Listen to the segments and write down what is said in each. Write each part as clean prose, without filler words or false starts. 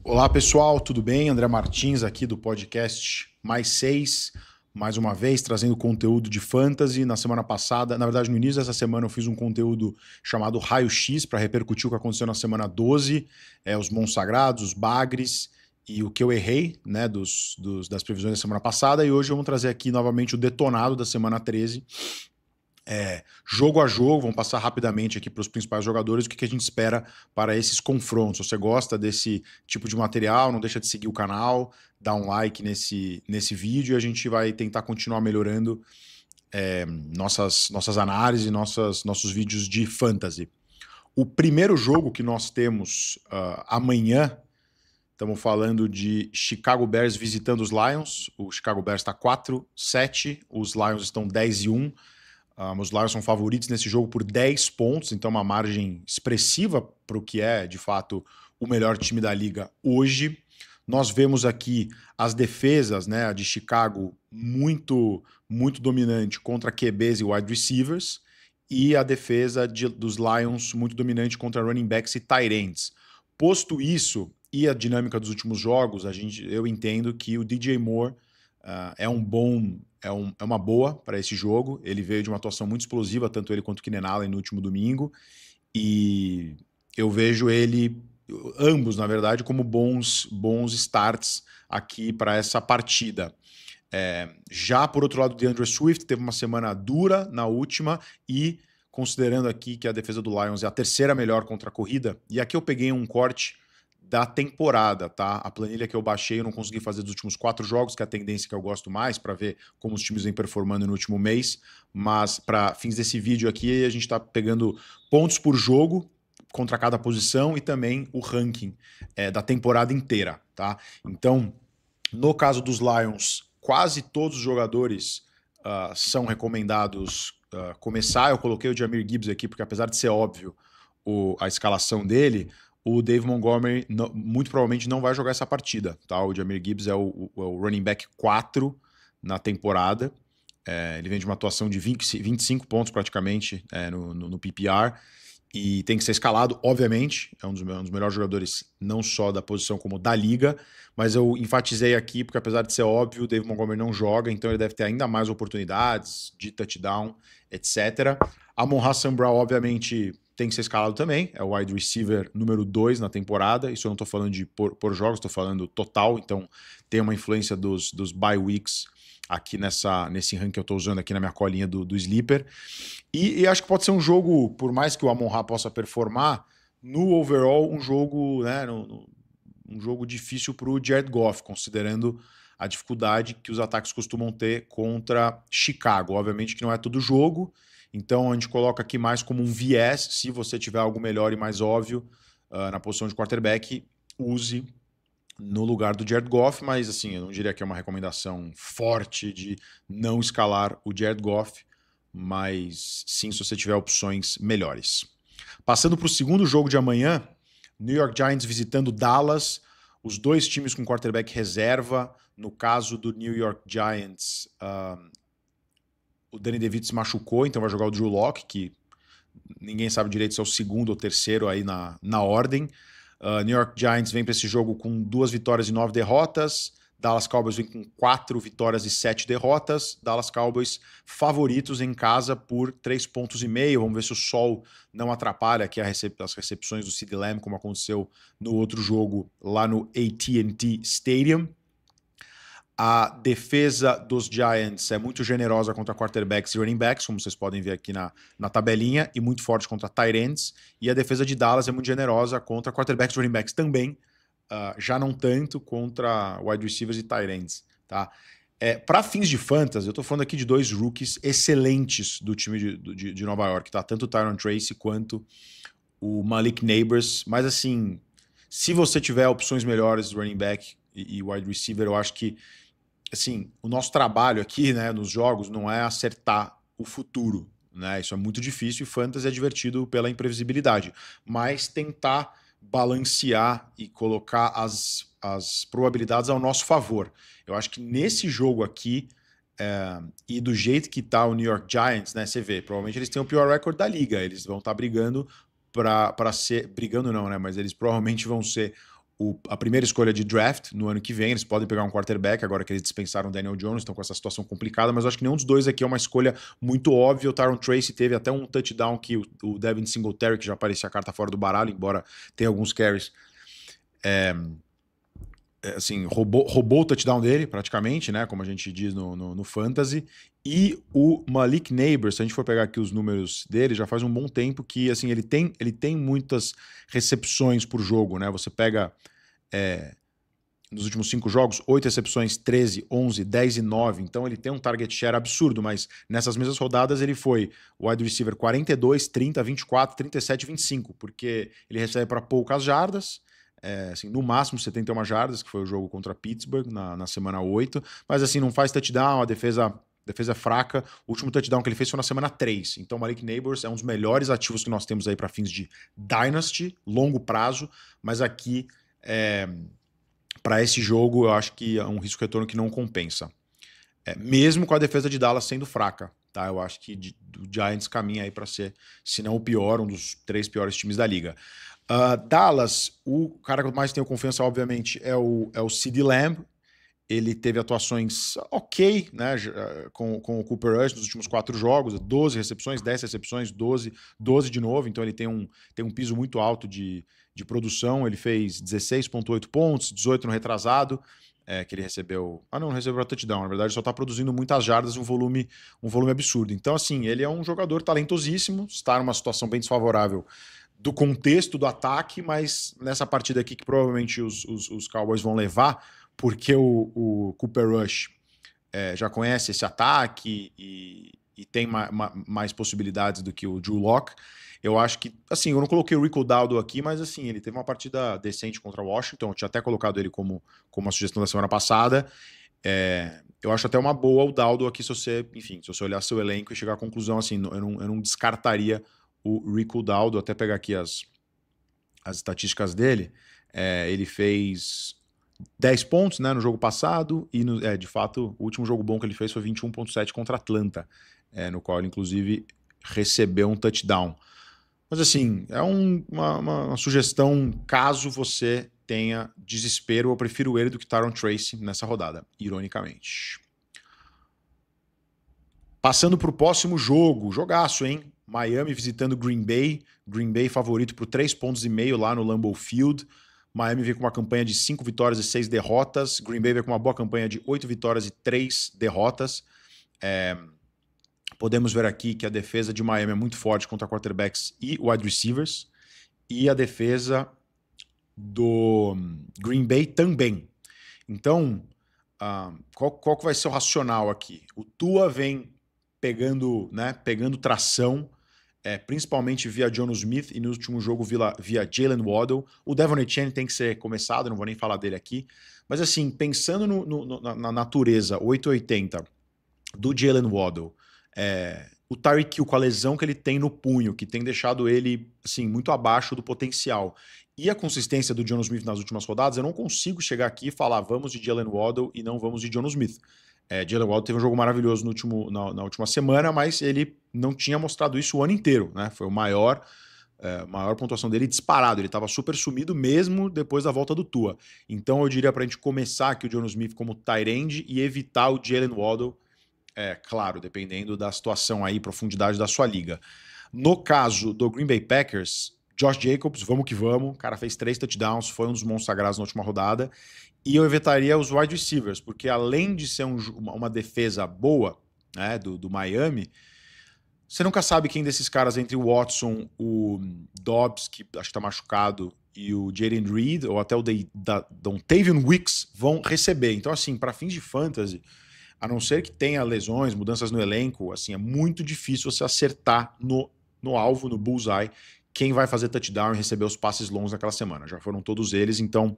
Olá pessoal, tudo bem? André Martins aqui do podcast Mais 6, mais uma vez trazendo conteúdo de fantasy. Na semana passada, na verdade no início dessa semana eu fiz um conteúdo chamado Raio X para repercutir o que aconteceu na semana 12, os Mons Sagrados, os Bagres e o que eu errei, né, das previsões da semana passada. E hoje vamos trazer aqui novamente o detonado da semana 13, jogo a jogo. Vamos passar rapidamente aqui para os principais jogadores, o que a gente espera para esses confrontos. Se você gosta desse tipo de material, não deixa de seguir o canal, dá um like nesse vídeo e a gente vai tentar continuar melhorando nossas análises, nossos vídeos de fantasy. O primeiro jogo que nós temos amanhã, estamos falando de Chicago Bears visitando os Lions. O Chicago Bears está 4-7, os Lions estão 10-1. Os Lions são favoritos nesse jogo por 10 pontos, então uma margem expressiva para o que é, de fato, o melhor time da liga hoje. Nós vemos aqui as defesas, né, a de Chicago muito dominante contra QBs e wide receivers, e a defesa dos Lions muito dominante contra running backs e tight ends. Posto isso e a dinâmica dos últimos jogos, eu entendo que o DJ Moore é uma boa para esse jogo. Ele veio de uma atuação muito explosiva, tanto ele quanto o Keenan Allen no último domingo, e eu vejo ambos, na verdade, como bons starts aqui para essa partida. Já por outro lado, o DeAndre Swift teve uma semana dura na última, e considerando aqui que a defesa do Lions é a terceira melhor contra a corrida, e aqui eu peguei um corte da temporada, tá? A planilha que eu baixei eu não consegui fazer dos últimos 4 jogos, que é a tendência que eu gosto mais, para ver como os times vêm performando no último mês, mas para fins desse vídeo aqui, a gente está pegando pontos por jogo contra cada posição e também o ranking da temporada inteira, tá? Então, no caso dos Lions, quase todos os jogadores são recomendados começar. Eu coloquei o Jahmyr Gibbs aqui, porque apesar de ser óbvio a escalação dele, o Dave Montgomery muito provavelmente não vai jogar essa partida, tá? O Jahmyr Gibbs é o running back 4 na temporada. Ele vem de uma atuação de 25 pontos praticamente no PPR, e tem que ser escalado, obviamente. É um dos melhores jogadores, não só da posição como da liga, mas eu enfatizei aqui porque, apesar de ser óbvio, o Dave Montgomery não joga, então ele deve ter ainda mais oportunidades de touchdown, etc. Amon-Ra St. Brown, obviamente, tem que ser escalado também, é o wide receiver número 2 na temporada. Isso eu não estou falando de por jogos, estou falando total, então tem uma influência dos bye weeks aqui nesse ranking que eu estou usando aqui na minha colinha do Sleeper. E acho que pode ser um jogo, por mais que o Amon-Ra possa performar, no overall, um jogo, né, um jogo difícil para o Jared Goff, considerando a dificuldade que os ataques costumam ter contra Chicago. Obviamente que não é todo jogo, então a gente coloca aqui mais como um viés. Se você tiver algo melhor e mais óbvio na posição de quarterback, use no lugar do Jared Goff, mas assim, eu não diria que é uma recomendação forte de não escalar o Jared Goff, mas sim se você tiver opções melhores. Passando para o segundo jogo de amanhã, New York Giants visitando Dallas, os dois times com quarterback reserva. No caso do New York Giants, o Danny DeVito se machucou, então vai jogar o Drew Lock, que ninguém sabe direito se é o segundo ou terceiro aí na ordem. New York Giants vem para esse jogo com 2 vitórias e 9 derrotas. Dallas Cowboys vem com 4 vitórias e 7 derrotas. Dallas Cowboys favoritos em casa por 3,5 pontos. Vamos ver se o sol não atrapalha aqui as recepções do CeeDee Lamb, como aconteceu no outro jogo lá no AT&T Stadium. A defesa dos Giants é muito generosa contra quarterbacks e running backs, como vocês podem ver aqui na tabelinha, e muito forte contra tight ends. E a defesa de Dallas é muito generosa contra quarterbacks e running backs também, já não tanto contra wide receivers e tight ends, tá? Para fins de fantasy, eu tô falando aqui de 2 rookies excelentes do time de Nova York, tá? Tanto o Tyron Tracy quanto o Malik Neighbors. Mas assim, se você tiver opções melhores de running back e wide receiver, eu acho que assim, o nosso trabalho aqui, né, nos jogos, não é acertar o futuro, né? Isso é muito difícil, e fantasy é divertido pela imprevisibilidade, mas tentar balancear e colocar as probabilidades ao nosso favor. Eu acho que nesse jogo aqui, e do jeito que tá o New York Giants, né, você vê, provavelmente eles têm o pior recorde da liga, eles vão estar brigando para ser, brigando não, né, mas eles provavelmente vão ser a primeira escolha de draft no ano que vem. Eles podem pegar um quarterback, agora que eles dispensaram o Daniel Jones, estão com essa situação complicada, mas eu acho que nenhum dos dois aqui é uma escolha muito óbvia. O Tyron Tracy teve até um touchdown que o Devin Singletary, que já parecia a carta fora do baralho, embora tenha alguns carries, assim, roubou o touchdown dele, praticamente, né? Como a gente diz no Fantasy. E o Malik Neighbors, se a gente for pegar aqui os números dele, já faz um bom tempo que, assim, ele tem muitas recepções por jogo, né? Você pega nos últimos 5 jogos, 8 recepções, 13, 11, 10 e 9. Então ele tem um target share absurdo, mas nessas mesmas rodadas ele foi wide receiver 42, 30, 24, 37, 25, porque ele recebe para poucas jardas, assim, no máximo 71 jardas, que foi o jogo contra Pittsburgh na semana 8, mas assim, não faz touchdown, a defesa fraca. O último touchdown que ele fez foi na semana 3. Então, Malik Neighbors é um dos melhores ativos que nós temos aí para fins de Dynasty, longo prazo, mas aqui, para esse jogo, eu acho que é um risco-retorno que não compensa. Mesmo com a defesa de Dallas sendo fraca, tá? Eu acho que o Giants caminha aí para ser, se não o pior, um dos 3 piores times da liga. Dallas, o cara que eu mais tenho confiança, obviamente, é o CeeDee Lamb. Ele teve atuações ok, né, com o Cooper Rush nos últimos 4 jogos, 12 recepções, 10 recepções, 12 de novo, então ele tem um piso muito alto de produção. Ele fez 16,8 pontos, 18 no retrasado, que ele recebeu... não recebeu a touchdown, na verdade só está produzindo muitas jardas, um volume absurdo. Então, assim, ele é um jogador talentosíssimo, está numa situação bem desfavorável do contexto do ataque, mas nessa partida aqui que provavelmente os Cowboys vão levar, porque o Cooper Rush já conhece esse ataque e tem mais possibilidades do que o Drew Lock. Eu acho que, assim, eu não coloquei o Rico Dowdle aqui, mas assim, ele teve uma partida decente contra o Washington, eu tinha até colocado ele como uma sugestão da semana passada. Eu acho até uma boa o Dowdle aqui, se você olhar seu elenco e chegar à conclusão, assim, eu não descartaria o Rico Dowdle. Até pegar aqui as estatísticas dele. Ele fez 10 pontos, né, no jogo passado, e de fato o último jogo bom que ele fez foi 21,7 contra Atlanta, no qual ele inclusive recebeu um touchdown. Mas assim, é uma sugestão caso você tenha desespero. Eu prefiro ele do que Tyron Tracy nessa rodada, ironicamente. Passando para o próximo jogo, jogaço, hein? Miami visitando Green Bay. Green Bay favorito por 3,5 pontos lá no Lambeau Field. Miami veio com uma campanha de 5 vitórias e 6 derrotas. Green Bay veio com uma boa campanha de 8 vitórias e 3 derrotas. Podemos ver aqui que a defesa de Miami é muito forte contra quarterbacks e wide receivers. E a defesa do Green Bay também. Então, qual que vai ser o racional aqui? O Tua vem pegando tração, principalmente via Jonnu Smith e no último jogo via Jalen Waddle. O Devon Achane tem que ser começado, não vou nem falar dele aqui. Mas assim, pensando na natureza 880 do Jalen Waddle, o Tyreek Hill com a lesão que ele tem no punho, que tem deixado ele assim, muito abaixo do potencial, e a consistência do Jonnu Smith nas últimas rodadas, eu não consigo chegar aqui e falar vamos de Jalen Waddle e não vamos de Jonnu Smith. Jalen Waddle teve um jogo maravilhoso na última semana, mas ele não tinha mostrado isso o ano inteiro, né? Foi o maior pontuação dele disparado. Ele estava super sumido mesmo depois da volta do Tua. Então eu diria para a gente começar aqui o Jonnu Smith como tight end e evitar o Jalen Waddle, claro, dependendo da situação aí, profundidade da sua liga. No caso do Green Bay Packers, Josh Jacobs, vamos que vamos. O cara fez 3 touchdowns, foi um dos monstros sagrados na última rodada. E eu evitaria os wide receivers, porque além de ser uma defesa boa, né, do Miami, você nunca sabe quem desses caras, entre o Watson, o Dobbs, que acho que tá machucado, e o Jaden Reed, ou até o Dontavian Wicks, vão receber. Então, assim, para fins de fantasy, a não ser que tenha lesões, mudanças no elenco, assim, é muito difícil você acertar no alvo, no bullseye, quem vai fazer touchdown e receber os passes longos naquela semana. Já foram todos eles, então...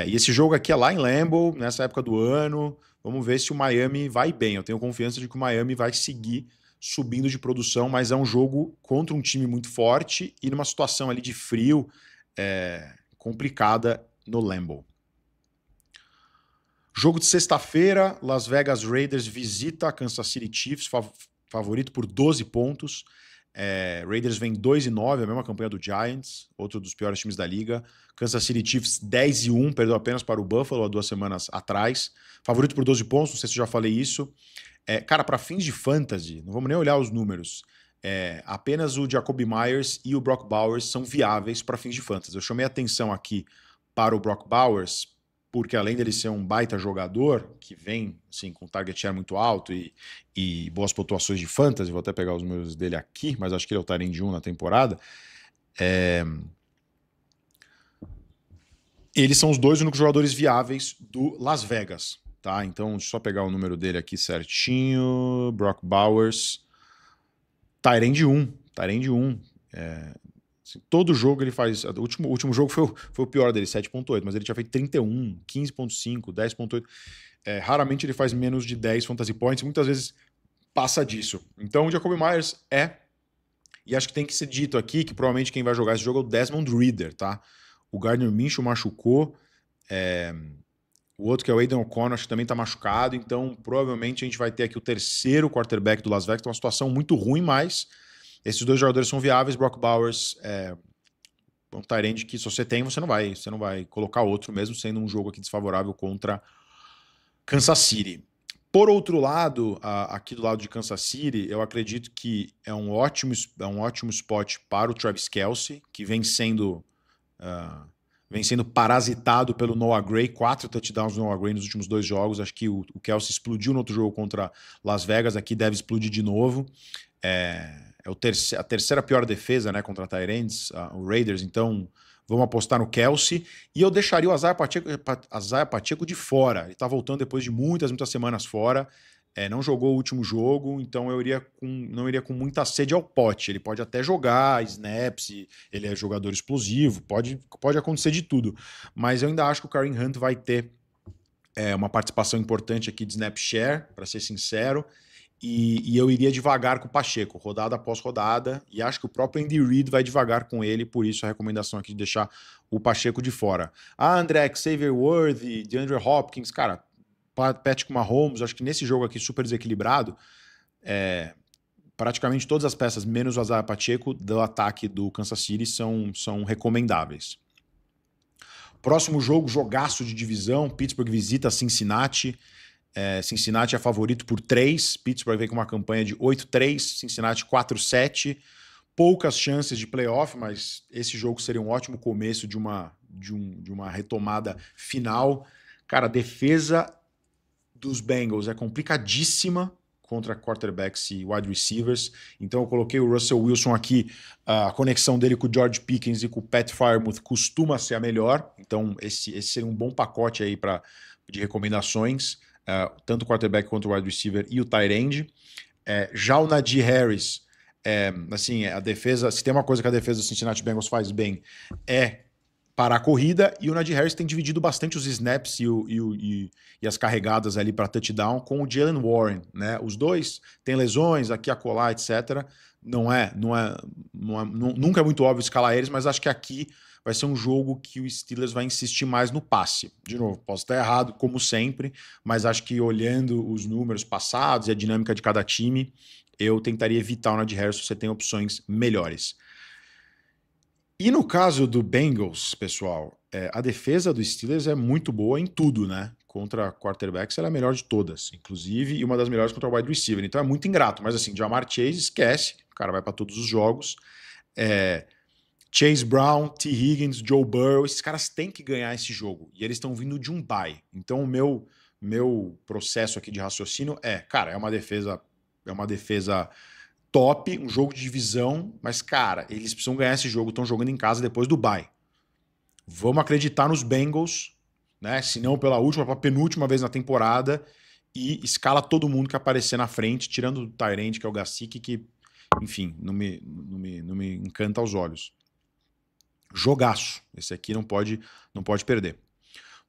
e esse jogo aqui é lá em Lambeau, nessa época do ano. Vamos ver se o Miami vai bem. Eu tenho confiança de que o Miami vai seguir subindo de produção, mas é um jogo contra um time muito forte e numa situação ali de frio complicada no Lambeau. Jogo de sexta-feira, Las Vegas Raiders visita a Kansas City Chiefs, favorito por 12 pontos. Raiders vem 2-9, a mesma campanha do Giants, outro dos piores times da liga. Kansas City Chiefs 10-1, perdeu apenas para o Buffalo há 2 semanas atrás. Favorito por 12 pontos, não sei se eu já falei isso. Cara, para fins de fantasy, não vamos nem olhar os números. Apenas o Jacoby Myers e o Brock Bowers são viáveis para fins de fantasy. Eu chamei atenção aqui para o Brock Bowers, porque além dele ser um baita jogador, que vem assim, com target share muito alto e boas pontuações de fantasy, vou até pegar os números dele aqui, mas acho que ele é o Tyrande 1 na temporada, eles são os 2 únicos jogadores viáveis do Las Vegas, tá? Então, deixa eu só pegar o número dele aqui certinho, Brock Bowers, Tyrande 1, assim, todo jogo ele faz. O último jogo foi o pior dele, 7.8, mas ele tinha feito 31, 15.5, 10.8. Raramente ele faz menos de 10 fantasy points, muitas vezes passa disso. Então o Jacoby Myers e acho que tem que ser dito aqui que provavelmente quem vai jogar esse jogo é o Desmond Ridder, tá? O Gardner Minshew machucou, o outro que é o Aidan O'Connor, acho que também tá machucado, então provavelmente a gente vai ter aqui o terceiro quarterback do Las Vegas, tem uma situação muito ruim, mas esses 2 jogadores são viáveis. Brock Bowers um tight end que se você tem, você não vai colocar outro, mesmo sendo um jogo aqui desfavorável contra Kansas City. Por outro lado, aqui do lado de Kansas City, eu acredito que é um ótimo spot para o Travis Kelce, que vem sendo parasitado pelo Noah Gray, 4 touchdowns do Noah Gray nos últimos 2 jogos. Acho que o Kelce explodiu no outro jogo contra Las Vegas, aqui deve explodir de novo. A terceira pior defesa, né, contra Tyrants, o Raiders, então vamos apostar no Kelce. E eu deixaria o Isaiah Pacheco de fora. Ele está voltando depois de muitas semanas fora, não jogou o último jogo, então não iria com muita sede ao pote. Ele pode até jogar snaps, ele é jogador explosivo, pode acontecer de tudo. Mas eu ainda acho que o Kareem Hunt vai ter uma participação importante aqui de snap share, para ser sincero. E eu iria devagar com o Pacheco, rodada após rodada, e acho que o próprio Andy Reid vai devagar com ele, por isso a recomendação aqui de deixar o Pacheco de fora. André, Xavier Worthy, DeAndre Hopkins, cara, Patrick Mahomes, acho que nesse jogo aqui super desequilibrado, praticamente todas as peças, menos o Isaiah Pacheco, do ataque do Kansas City, são recomendáveis. Próximo jogo, jogaço de divisão, Pittsburgh visita Cincinnati. Cincinnati é favorito por 3, Pittsburgh vem com uma campanha de 8-3, Cincinnati 4-7, poucas chances de playoff, mas esse jogo seria um ótimo começo de uma retomada final. Cara, a defesa dos Bengals é complicadíssima contra quarterbacks e wide receivers, então eu coloquei o Russell Wilson aqui, a conexão dele com o George Pickens e com o Pat Freiermuth costuma ser a melhor, então esse seria um bom pacote aí de recomendações. Tanto o quarterback quanto o wide receiver e o tight end. Já o Najee Harris, assim, a defesa, se tem uma coisa que a defesa do Cincinnati Bengals faz bem, é parar a corrida, e o Najee Harris tem dividido bastante os snaps e as carregadas ali para touchdown com o Jalen Warren, né? Os dois têm lesões aqui, acolá, etc. Nunca é muito óbvio escalar eles, mas acho que aqui vai ser um jogo que o Steelers vai insistir mais no passe. De novo, posso estar errado, como sempre, mas acho que olhando os números passados e a dinâmica de cada time, eu tentaria evitar o Najee Harris se você tem opções melhores. E no caso do Bengals, pessoal, a defesa do Steelers é muito boa em tudo, né? Contra quarterbacks, ela é a melhor de todas, inclusive, e uma das melhores contra o wide receiver. Então é muito ingrato, mas assim, Ja'Marr Chase, esquece, o cara vai para todos os jogos. Chase Brown, T. Higgins, Joe Burrow, esses caras têm que ganhar esse jogo. E eles estão vindo de um bye. Então o meu processo aqui de raciocínio cara, é uma defesa top, um jogo de divisão, mas, cara, eles precisam ganhar esse jogo, estão jogando em casa depois do bye. Vamos acreditar nos Bengals, né? Se não pela última, pela penúltima vez na temporada, e escala todo mundo que aparecer na frente, tirando o Tyrant, que é o Gasicki, que, enfim, não me encanta aos olhos. Jogaço. Esse aqui não pode perder.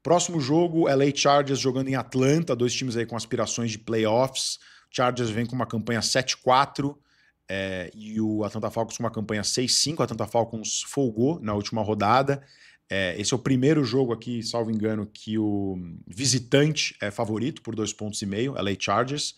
Próximo jogo, LA Chargers jogando em Atlanta, 2 times aí com aspirações de playoffs. Chargers vem com uma campanha 7-4 e o Atlanta Falcons com uma campanha 6-5. A Atlanta Falcons folgou na última rodada. Esse é o primeiro jogo aqui, salvo engano, que o visitante é favorito por 2,5 pontos, LA Chargers.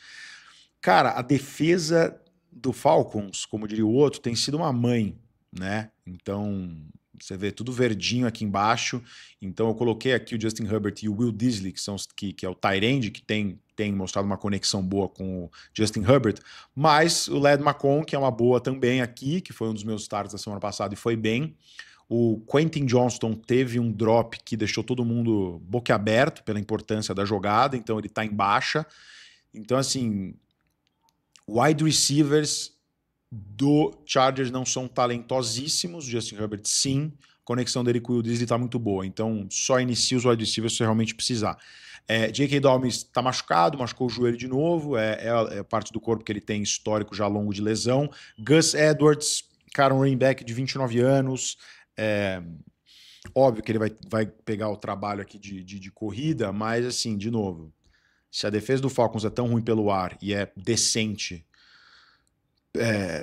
Cara, a defesa do Falcons, como diria o outro, tem sido uma mãe, né? Então, você vê tudo verdinho aqui embaixo. Então, eu coloquei aqui o Justin Herbert e o Will Disley, que é o tight end, que tem mostrado uma conexão boa com o Justin Herbert, mas o Led McCown, que é uma boa também aqui, que foi um dos meus starts da semana passada e foi bem. O Quentin Johnston teve um drop que deixou todo mundo boquiaberto pela importância da jogada, então ele está em baixa. Então, assim, wide receivers do Chargers não são talentosíssimos, Justin Herbert sim, a conexão dele com o Will Disley está muito boa, então só inicia os wide receivers se você realmente precisar. J.K. Dobbins está machucado, machucou o joelho de novo, é parte do corpo que ele tem histórico já longo de lesão. Gus Edwards, cara, um running back de 29 anos, óbvio que ele vai pegar o trabalho aqui de corrida, mas assim, de novo, se a defesa do Falcons é tão ruim pelo ar e é decente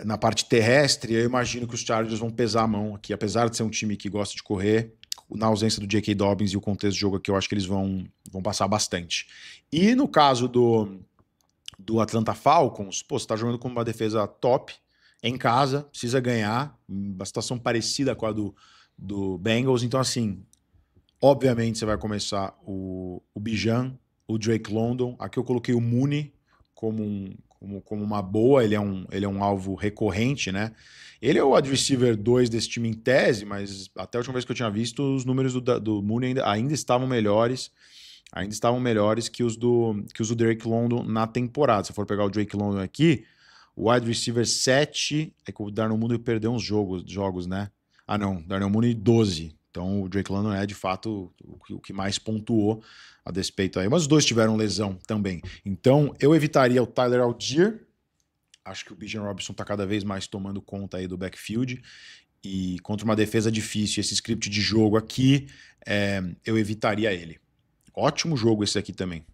na parte terrestre, eu imagino que os Chargers vão pesar a mão aqui, apesar de ser um time que gosta de correr, na ausência do J.K. Dobbins e o contexto de jogo aqui, eu acho que eles vão passar bastante. E no caso do Atlanta Falcons, pô, você tá jogando com uma defesa top, em casa, precisa ganhar, uma situação parecida com a do Bengals, então assim, obviamente você vai começar o Bijan, o Drake London, aqui eu coloquei o Mooney como uma boa, ele é um alvo recorrente, né? Ele é o wide receiver 2 desse time em tese, mas até a última vez que eu tinha visto, os números do Mooney ainda estavam melhores, que os do Drake London na temporada. Se for pegar o Drake London aqui, o wide receiver 7, é que o Darnell Mooney perdeu uns jogos, né? Ah, não, Darnell Mooney 12. Então o Drake London é de fato o que mais pontuou a despeito aí. Mas os dois tiveram lesão também. Então eu evitaria o Tyler Allgeier. Acho que o Bijan Robinson está cada vez mais tomando conta aí do backfield. E contra uma defesa difícil, esse script de jogo aqui, eu evitaria ele. Ótimo jogo esse aqui também.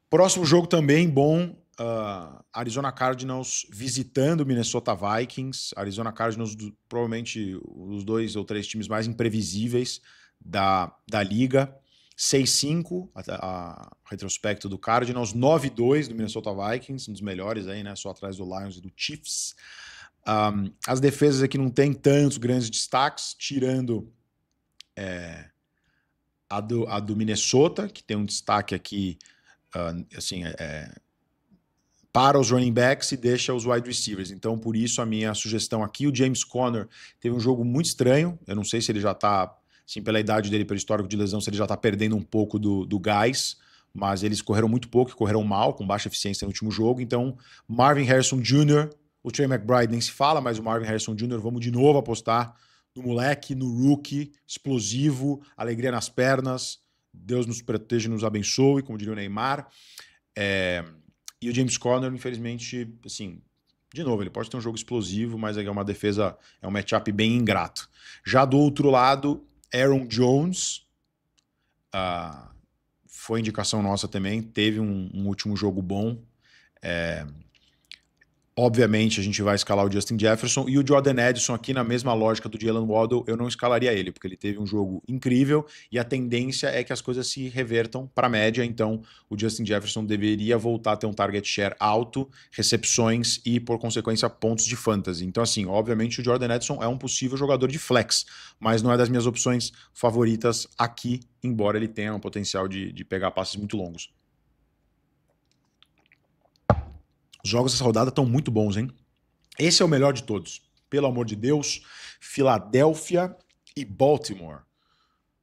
Próximo jogo também bom. Arizona Cardinals visitando o Minnesota Vikings. Arizona Cardinals, provavelmente os 2 ou 3 times mais imprevisíveis da liga. 6-5, a retrospecto do Cardinals. 9-2 do Minnesota Vikings, um dos melhores aí, né? Só atrás do Lions e do Chiefs. As defesas aqui não tem tantos grandes destaques, tirando a do Minnesota, que tem um destaque aqui, assim, para os running backs e deixa os wide receivers. Então, por isso, a minha sugestão aqui, o James Conner teve um jogo muito estranho. Eu não sei se ele já está, assim, pela idade dele, pelo histórico de lesão, se ele já está perdendo um pouco do gás, mas eles correram muito pouco, correram mal, com baixa eficiência no último jogo. Então, Marvin Harrison Jr., o Trey McBride nem se fala, mas o Marvin Harrison Jr., vamos de novo apostar no moleque, no rookie, explosivo, alegria nas pernas, Deus nos proteja e nos abençoe, como diria o Neymar. E o James Conner, infelizmente, assim, de novo, ele pode ter um jogo explosivo, mas é uma defesa, é um matchup bem ingrato. Já do outro lado, Aaron Jones, foi indicação nossa também, teve um último jogo bom. Obviamente, a gente vai escalar o Justin Jefferson e o Jordan Edison aqui na mesma lógica do Jalen Waddle, eu não escalaria ele, porque ele teve um jogo incrível e a tendência é que as coisas se revertam para a média, então o Justin Jefferson deveria voltar a ter um target share alto, recepções e, por consequência, pontos de fantasy. Então, assim, obviamente o Jordan Edison é um possível jogador de flex, mas não é das minhas opções favoritas aqui, embora ele tenha um potencial de pegar passes muito longos. Os jogos dessa rodada estão muito bons, hein? Esse é o melhor de todos. Pelo amor de Deus, Filadélfia e Baltimore.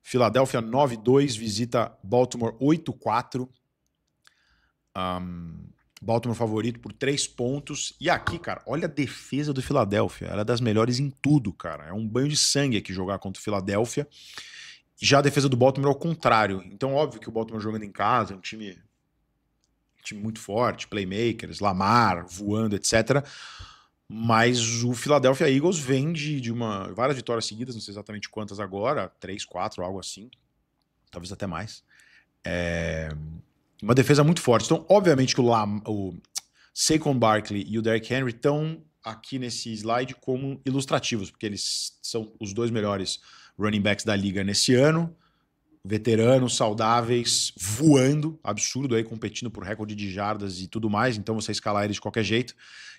Filadélfia 9-2, visita Baltimore 8-4. Baltimore favorito por 3 pontos. E aqui, cara, olha a defesa do Filadélfia. Ela é das melhores em tudo, cara. É um banho de sangue aqui jogar contra o Filadélfia. Já a defesa do Baltimore é o contrário. Então, óbvio que o Baltimore jogando em casa, é um time muito forte, playmakers, Lamar voando, etc. Mas o Philadelphia Eagles vem de várias vitórias seguidas, não sei exatamente quantas agora, 3, 4, algo assim, talvez até mais. Uma defesa muito forte. Então, obviamente que o Saquon Barkley e o Derrick Henry estão aqui nesse slide como ilustrativos, porque eles são os 2 melhores running backs da liga nesse ano. veteranos, saudáveis, voando, absurdo aí, competindo por recorde de jardas e tudo mais, então você escalar eles de qualquer jeito.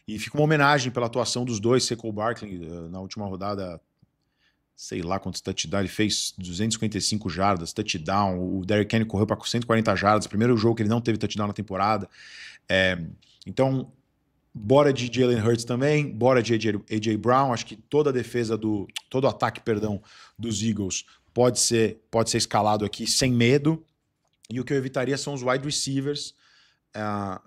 E fica uma homenagem pela atuação dos dois. Saquon Barkley, na última rodada, sei lá quantos touchdowns, ele fez 255 jardas, touchdown. O Derrick Henry correu para 140 jardas, primeiro jogo que ele não teve touchdown na temporada. Então, bora de Jalen Hurts também, bora de AJ Brown. Acho que toda a defesa todo o ataque, perdão, dos Eagles pode ser escalado aqui sem medo. E o que eu evitaria são os wide receivers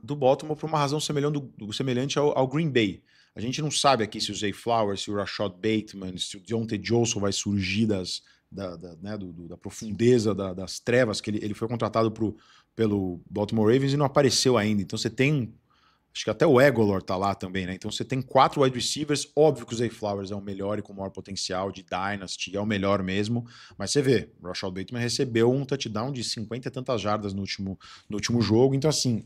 do Baltimore por uma razão semelhante ao Green Bay. A gente não sabe aqui se o Zay Flowers, se o Rashad Bateman, se o Deontay Johnson vai surgir da profundeza das trevas, que ele foi contratado pelo Baltimore Ravens e não apareceu ainda. Então você tem, acho que até o Agholor tá lá também, né? Então você tem 4 wide receivers. Óbvio que o Zay Flowers é o melhor e com o maior potencial de Dynasty, é o melhor mesmo. Mas você vê, o Rashad Bateman recebeu um touchdown de 50 e tantas jardas no último jogo. Então assim,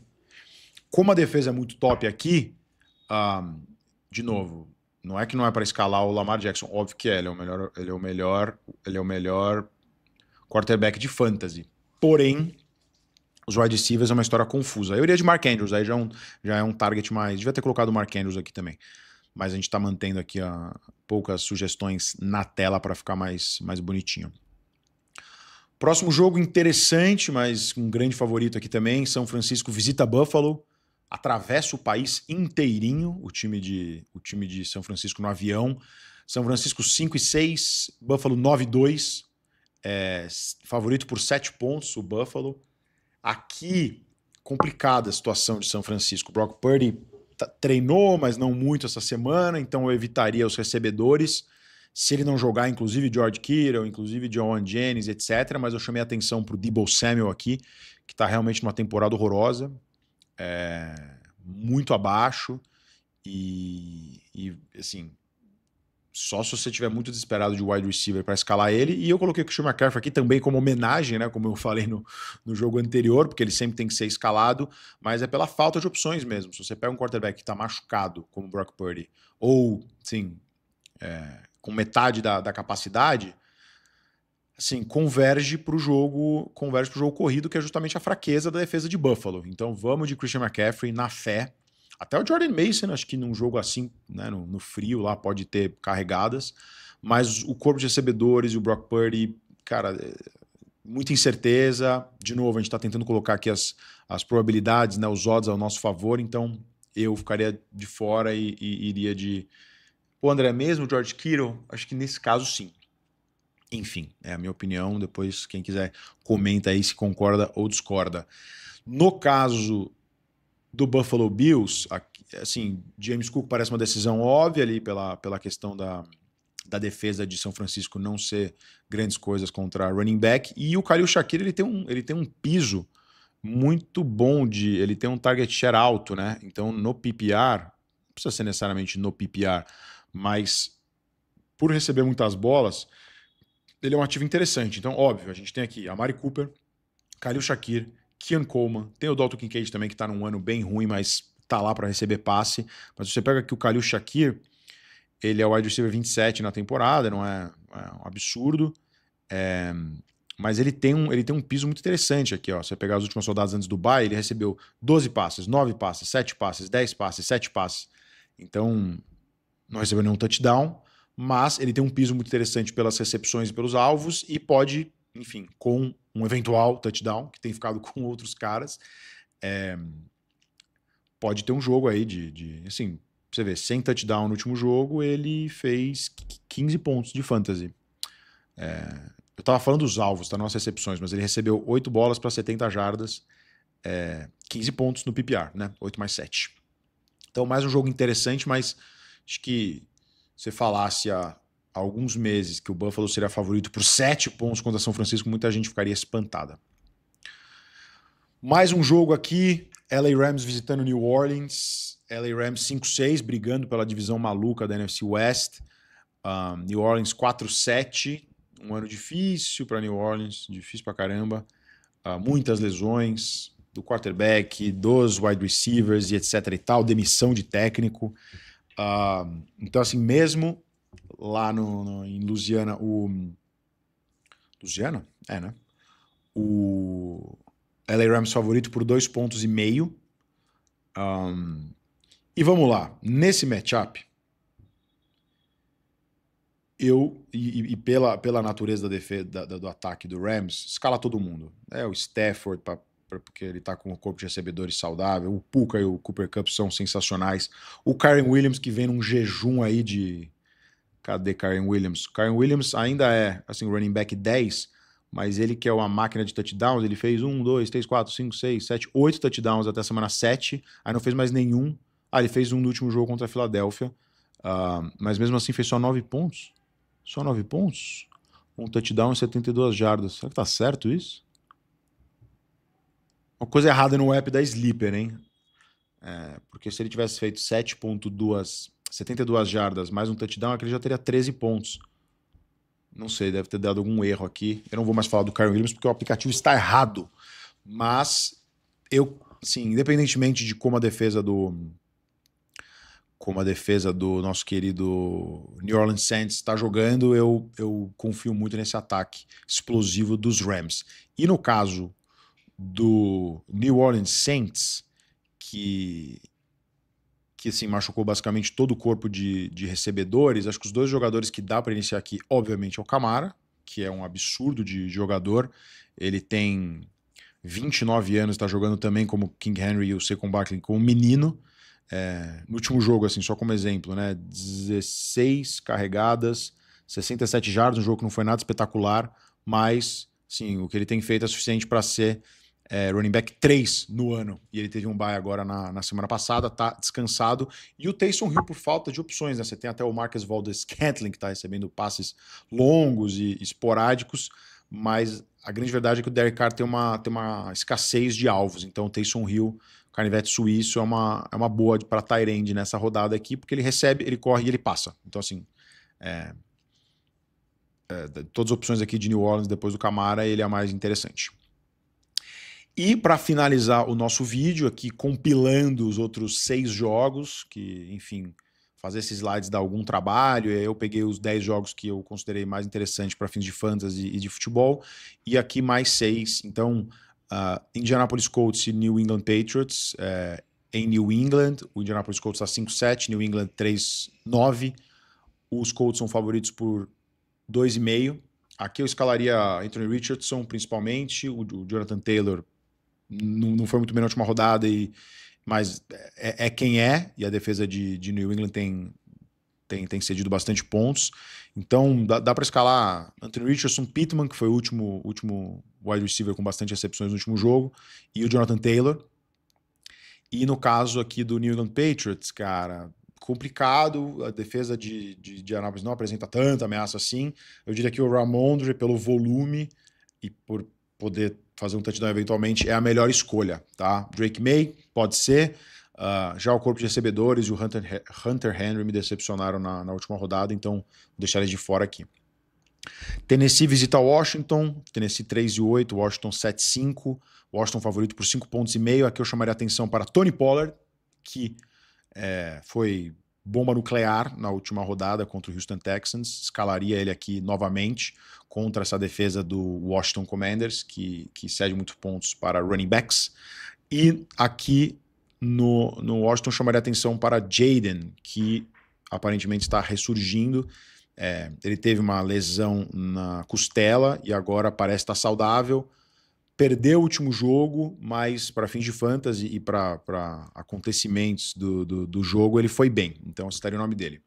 como a defesa é muito top aqui, de novo, não é que não é para escalar o Lamar Jackson, óbvio que ele é o melhor quarterback de fantasy. Porém, os wide receivers é uma história confusa. Eu iria de Mark Andrews, aí já é um target mais. Devia ter colocado o Mark Andrews aqui também. Mas a gente está mantendo aqui poucas sugestões na tela para ficar mais bonitinho. Próximo jogo interessante, mas um grande favorito aqui também. São Francisco visita Buffalo. Atravessa o país inteirinho, o time de São Francisco no avião. São Francisco 5-6, Buffalo 9-2. Favorito por 7 pontos, o Buffalo. Aqui, complicada a situação de São Francisco. O Brock Purdy treinou, mas não muito essa semana, então eu evitaria os recebedores. Se ele não jogar, inclusive George Kittle, inclusive John Jennings, etc. Mas eu chamei a atenção para o Deebo Samuel aqui, que está realmente numa temporada horrorosa. Muito abaixo e assim, só se você estiver muito desesperado de wide receiver para escalar ele. E eu coloquei o Christian McCaffrey aqui também como homenagem, né, como eu falei no jogo anterior, porque ele sempre tem que ser escalado, mas é pela falta de opções mesmo. Se você pega um quarterback que está machucado, como o Brock Purdy, ou sim, com metade da capacidade, assim, converge para o jogo corrido, que é justamente a fraqueza da defesa de Buffalo. Então vamos de Christian McCaffrey na fé. Até o Jordan Mason, acho que num jogo assim, né, no frio lá, pode ter carregadas. Mas o corpo de recebedores e o Brock Purdy, cara, muita incerteza. De novo, a gente está tentando colocar aqui as probabilidades, né, os odds ao nosso favor. Então eu ficaria de fora e iria de... Pô, André, mesmo George Kittle? Acho que nesse caso sim. Enfim, é a minha opinião. Depois, quem quiser, comenta aí se concorda ou discorda. No caso do Buffalo Bills, assim, James Cook parece uma decisão óbvia ali pela questão da defesa de São Francisco não ser grandes coisas contra running back. E o Khalil Shakir, ele tem um piso muito bom ele tem um target share alto, né? Então, no PPR, não precisa ser necessariamente no PPR, mas por receber muitas bolas, ele é um ativo interessante. Então, óbvio, a gente tem aqui Amari Cooper, Khalil Shakir, Keon Coleman, tem o Dalton Kincaid também, que está num ano bem ruim, mas tá lá para receber passe. Mas você pega aqui o Khalil Shakir, ele é o wide receiver 27 na temporada, não é um absurdo, mas ele tem um piso muito interessante aqui. Ó. Você pegar as últimas rodadas antes do bye, ele recebeu 12 passes, 9 passes, 7 passes, 10 passes, 7 passes. Então, não recebeu nenhum touchdown, mas ele tem um piso muito interessante pelas recepções e pelos alvos e pode, enfim, com um eventual touchdown, que tem ficado com outros caras, pode ter um jogo aí assim, você vê, sem touchdown no último jogo, ele fez 15 pontos de fantasy. Eu tava falando dos alvos, tá? Não as recepções, mas ele recebeu 8 bolas para 70 jardas, 15 pontos no PPR, né? 8 mais 7. Então, mais um jogo interessante, mas acho que se falasse há alguns meses que o Buffalo seria favorito por 7 pontos contra São Francisco, muita gente ficaria espantada. Mais um jogo aqui, LA Rams visitando New Orleans. LA Rams 5-6, brigando pela divisão maluca da NFC West. New Orleans 4-7, um ano difícil para New Orleans, difícil pra caramba. Muitas lesões do quarterback, dos wide receivers e etc e tal, demissão de técnico. Então, assim, mesmo lá em Louisiana, Louisiana? Né? O LA Rams favorito por 2,5 pontos. E vamos lá, nesse matchup, pela natureza da defesa, do ataque do Rams, escala todo mundo. O Stafford, porque ele tá com o corpo de recebedores saudável, o Puka e o Cooper Kupp são sensacionais. O Kyren Williams, que vem num jejum aí de... Cadê Kyren Williams? Kyren Williams ainda é, assim, running back 10, mas ele que é uma máquina de touchdowns, ele fez 1, 2, 3, 4, 5, 6, 7, 8 touchdowns até a semana 7, aí não fez mais nenhum. Ele fez um no último jogo contra a Filadélfia, mas mesmo assim fez só 9 pontos. Só 9 pontos? Um touchdown e 72 jardas. Será que tá certo isso? Uma coisa errada no app da Sleeper, hein? Porque se ele tivesse feito 72 jardas mais um touchdown, ele já teria 13 pontos. Não sei, deve ter dado algum erro aqui. Eu não vou mais falar do Kyren Williams porque o aplicativo está errado. Mas assim, independentemente de como a defesa do nosso querido New Orleans Saints está jogando, eu confio muito nesse ataque explosivo dos Rams. E no caso do New Orleans Saints, que assim, machucou basicamente todo o corpo de recebedores, acho que os dois jogadores que dá para iniciar aqui, obviamente, é o Kamara, que é um absurdo de jogador. Ele tem 29 anos, está jogando também como King Henry e o Saquon Barkley como menino. No último jogo, assim, só como exemplo, né? 16 carregadas, 67 jardas, um jogo que não foi nada espetacular, mas sim, o que ele tem feito é suficiente para ser running back 3 no ano. E ele teve um bye agora na semana passada, tá descansado. E o Taysom Hill por falta de opções, né? Você tem até o Marcus Valdes-Scantling, que tá recebendo passes longos e esporádicos, mas a grande verdade é que o Derek Carr tem uma escassez de alvos. Então o Taysom Hill, canivete suíço, é uma boa para tight end nessa rodada aqui, porque ele recebe, ele corre e ele passa. Então, assim, todas as opções aqui de New Orleans depois do Kamara, ele é a mais interessante. E para finalizar o nosso vídeo aqui, compilando os outros 6 jogos, que, enfim, fazer esses slides dá algum trabalho, eu peguei os 10 jogos que eu considerei mais interessantes para fins de fantasy e de futebol, e aqui mais 6. Então, Indianapolis Colts e New England Patriots, em New England, o Indianapolis Colts está 5-7, New England 3-9, os Colts são favoritos por 2,5. Aqui eu escalaria Anthony Richardson, principalmente, o Jonathan Taylor não foi muito bem na última rodada, mas é quem é, e a defesa de New England tem cedido bastante pontos. Então dá para escalar Anthony Richardson, Pittman, que foi o último wide receiver com bastante recepções no último jogo, e o Jonathan Taylor. E no caso aqui do New England Patriots, cara, complicado, a defesa de Indianapolis não apresenta tanta ameaça assim. Eu diria que o Ramondre, pelo volume e por poder fazer um touchdown eventualmente, é a melhor escolha, tá? Drake May, pode ser. Já o corpo de recebedores e o Hunter Henry me decepcionaram na última rodada, então vou deixar eles de fora aqui. Tennessee visita Washington, Tennessee 3-8, Washington 7-5, Washington favorito por 5,5 pontos. Aqui eu chamaria atenção para Tony Pollard, que foi bomba nuclear na última rodada contra o Houston Texans. Escalaria ele aqui novamente contra essa defesa do Washington Commanders, que cede muitos pontos para running backs. E aqui no Washington chamaria atenção para Jaden, que aparentemente está ressurgindo. Ele teve uma lesão na costela e agora parece estar saudável. Perdeu o último jogo, mas para fins de fantasy e para acontecimentos do jogo, ele foi bem. Então, eu citaria o nome dele.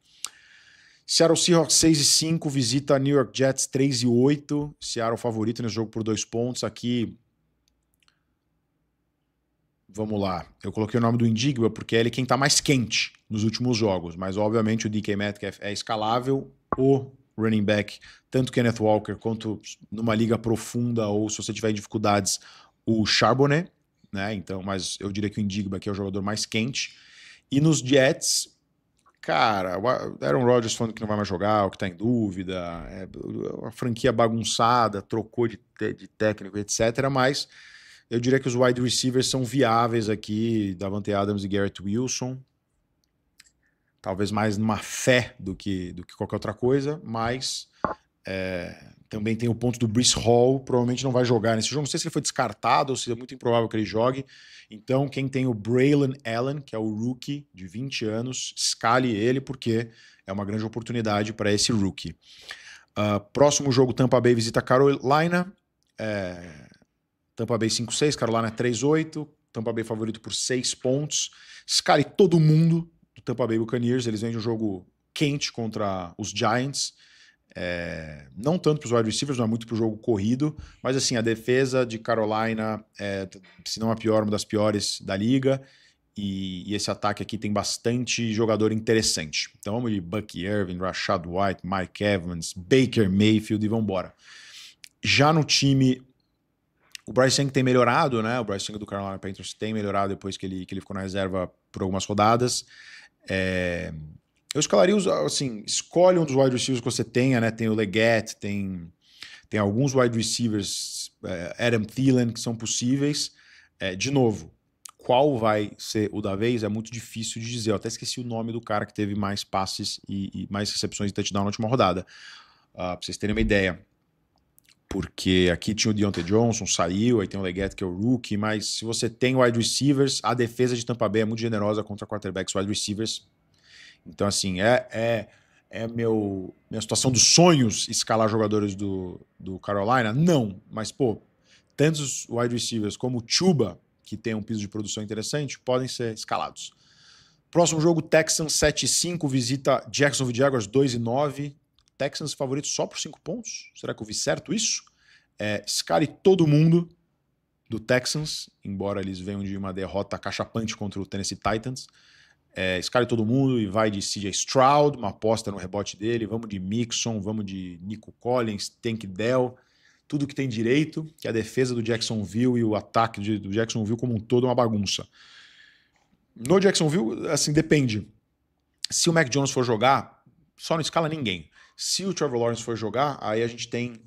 Seattle Seahawks 6-5, visita New York Jets 3-8. Seattle favorito nesse jogo por 2 pontos. Aqui, vamos lá. Eu coloquei o nome do Indigba porque é ele quem está mais quente nos últimos jogos. Mas, obviamente, o DK Metcalf é escalável. O running back, tanto Kenneth Walker quanto numa liga profunda ou se você tiver em dificuldades, o Charbonnet, né? Então, mas eu diria que o Indigba aqui é o jogador mais quente. E nos Jets, cara, o Aaron Rodgers falando que não vai mais jogar, o que tá em dúvida, a franquia bagunçada, trocou de técnico, etc. Mas eu diria que os wide receivers são viáveis aqui, Davante Adams e Garrett Wilson. Talvez mais numa fé do que qualquer outra coisa, mas Também tem o ponto do Breece Hall, provavelmente não vai jogar nesse jogo. Não sei se ele foi descartado ou se é muito improvável que ele jogue. Então, quem tem o Braylon Allen, que é o rookie de 20 anos, escale ele, porque é uma grande oportunidade para esse rookie. Próximo jogo, Tampa Bay visita Carolina. Tampa Bay 5-6, Carolina 3-8. Tampa Bay favorito por 6 pontos. Escale todo mundo do Tampa Bay Buccaneers. Eles vêm de um jogo quente contra os Giants. Não tanto para os wide receivers, não é muito para o jogo corrido, mas assim, a defesa de Carolina se não a pior, uma das piores da liga, e esse ataque aqui tem bastante jogador interessante. Então vamos de Bucky Irving, Rashad White, Mike Evans, Baker Mayfield e vamos embora. Já no time, o Bryce Young tem melhorado, né? O Bryce Young do Carolina Panthers tem melhorado depois que ele ficou na reserva por algumas rodadas. Eu escalaria, assim, escolhe um dos wide receivers que você tenha, né? Tem o Leggett, tem alguns wide receivers, Adam Thielen, que são possíveis. De novo, qual vai ser o da vez é muito difícil de dizer. Eu até esqueci o nome do cara que teve mais passes e mais recepções de touchdown na última rodada. Pra vocês terem uma ideia. Porque aqui tinha o Deontay Johnson, saiu, aí tem o Leggett, que é o rookie, mas se você tem wide receivers, a defesa de Tampa Bay é muito generosa contra quarterbacks wide receivers. Então, assim, minha situação dos sonhos escalar jogadores do Carolina? Não, mas, pô, tanto os wide receivers como o Chuba, que tem um piso de produção interessante, podem ser escalados. Próximo jogo, Texans 7-5, visita Jacksonville Jaguars 2-9. Texans favorito só por 5 pontos? Será que eu vi certo isso? Escale todo mundo do Texans, embora eles venham de uma derrota cachapante contra o Tennessee Titans. Escale todo mundo e vai de CJ Stroud, uma aposta no rebote dele, vamos de Mixon, vamos de Nico Collins, Tank Dell, tudo que tem direito, que a defesa do Jacksonville e o ataque do Jacksonville como um todo é uma bagunça. No Jacksonville, assim, depende. Se o Mac Jones for jogar, só não escala ninguém. Se o Trevor Lawrence for jogar, aí a gente tem...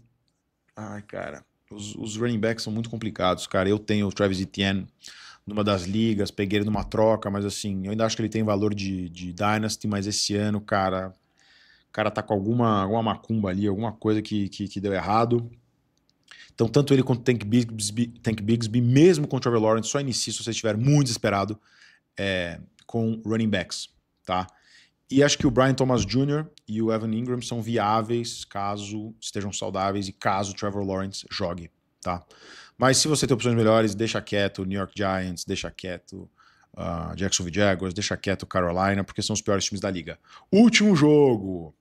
Ai, cara, os running backs são muito complicados, cara. Eu tenho o Travis Etienne numa das ligas, peguei ele numa troca, mas assim, eu ainda acho que ele tem valor de Dynasty, mas esse ano, cara, o cara tá com alguma macumba ali, alguma coisa que deu errado. Então, tanto ele quanto o Tank Bigsby, mesmo com o Trevor Lawrence, só inicie se você estiver muito desesperado com running backs, tá? E acho que o Brian Thomas Jr. e o Evan Ingram são viáveis caso estejam saudáveis e caso o Trevor Lawrence jogue, tá? Mas se você tem opções melhores, deixa quieto o New York Giants, deixa quieto Jacksonville Jaguars, deixa quieto Carolina, porque são os piores times da liga. Último jogo,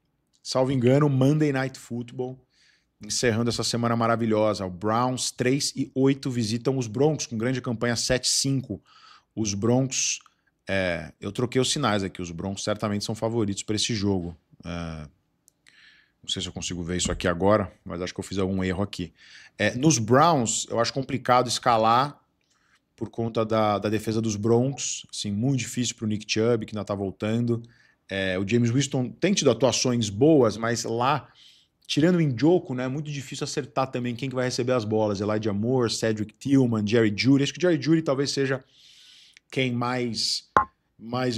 salvo engano, Monday Night Football, encerrando essa semana maravilhosa. O Browns 3-8 visitam os Broncos, com grande campanha 7-5. Os Broncos, eu troquei os sinais aqui, os Broncos certamente são favoritos para esse jogo. Não sei se eu consigo ver isso aqui agora, mas acho que eu fiz algum erro aqui. Nos Browns, eu acho complicado escalar por conta da defesa dos Broncos. Assim, muito difícil para o Nick Chubb, que ainda está voltando. O James Winston tem tido atuações boas, mas lá, tirando o Njoku, né, é muito difícil acertar também quem que vai receber as bolas. Elijah Moore, Cedric Tillman, Jerry Jeudy. Acho que o Jerry Jeudy talvez seja quem mais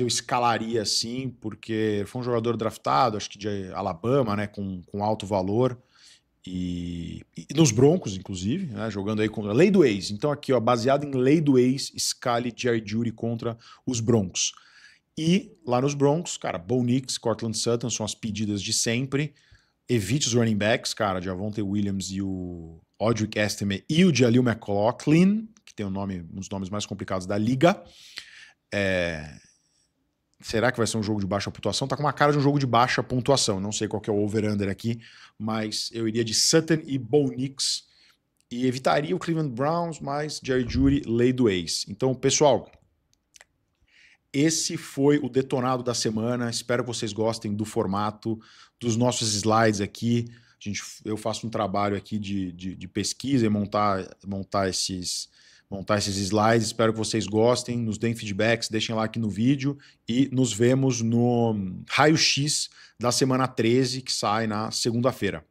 eu escalaria assim, porque foi um jogador draftado, acho que de Alabama, né, com alto valor, e nos Broncos, inclusive, né, jogando aí contra a lei do ex. Então aqui, ó, baseado em lei do ex, escale Jerry Jeudy contra os Broncos. E lá nos Broncos, cara, Bo Nix, Cortland Sutton são as pedidas de sempre. Evite os running backs, cara, Javonte Williams e o Audric Estime e o Jaleel McLaughlin, que tem um dos nomes mais complicados da liga. Será que vai ser um jogo de baixa pontuação? Tá com uma cara de um jogo de baixa pontuação. Não sei qual que é o over-under aqui, mas eu iria de Sutton e Bo Nix e evitaria o Cleveland Browns, mais Jerry Jeudy, lei do ex. Então, pessoal, esse foi o detonado da semana. Espero que vocês gostem do formato, dos nossos slides aqui. Eu faço um trabalho aqui de pesquisa e montar esses slides. Espero que vocês gostem, nos deem feedbacks, deixem lá aqui no vídeo e nos vemos no raio-x da semana 13, que sai na segunda-feira.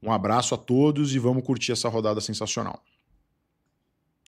Um abraço a todos e vamos curtir essa rodada sensacional.